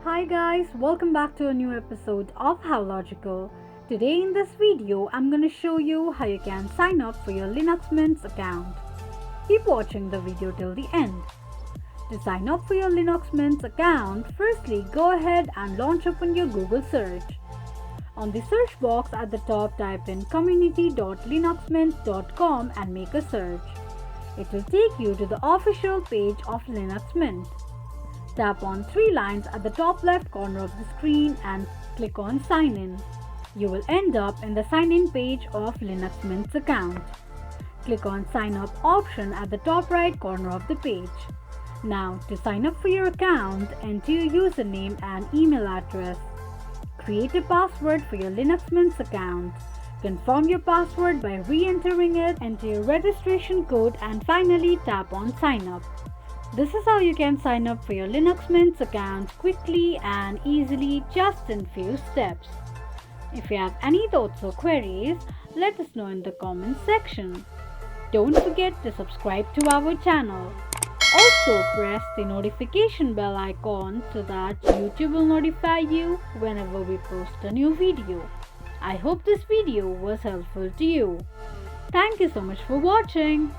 Hi guys, welcome back to a new episode of How Logical. Today in this video, I'm going to show you how you can sign up for your Linux Mint account. Keep watching the video till the end. To sign up for your Linux Mint account, firstly go ahead and launch open your Google search. On the search box at the top, type in community.linuxmint.com and make a search. It will take you to the official page of Linux Mint. Tap on three lines at the top left corner of the screen and click on Sign In. You will end up in the Sign In page of Linux Mint's account. Click on Sign Up option at the top right corner of the page. Now, to sign up for your account, enter your username and email address. Create a password for your Linux Mint's account. Confirm your password by re-entering it, enter your registration code, and finally tap on Sign Up. This is how you can sign up for your Linux Mint account quickly and easily, just in few steps. If you have any thoughts or queries, let us know in the comments section. Don't forget to subscribe to our channel. Also press the notification bell icon so that YouTube will notify you whenever we post a new video. I hope this video was helpful to you. Thank you so much for watching.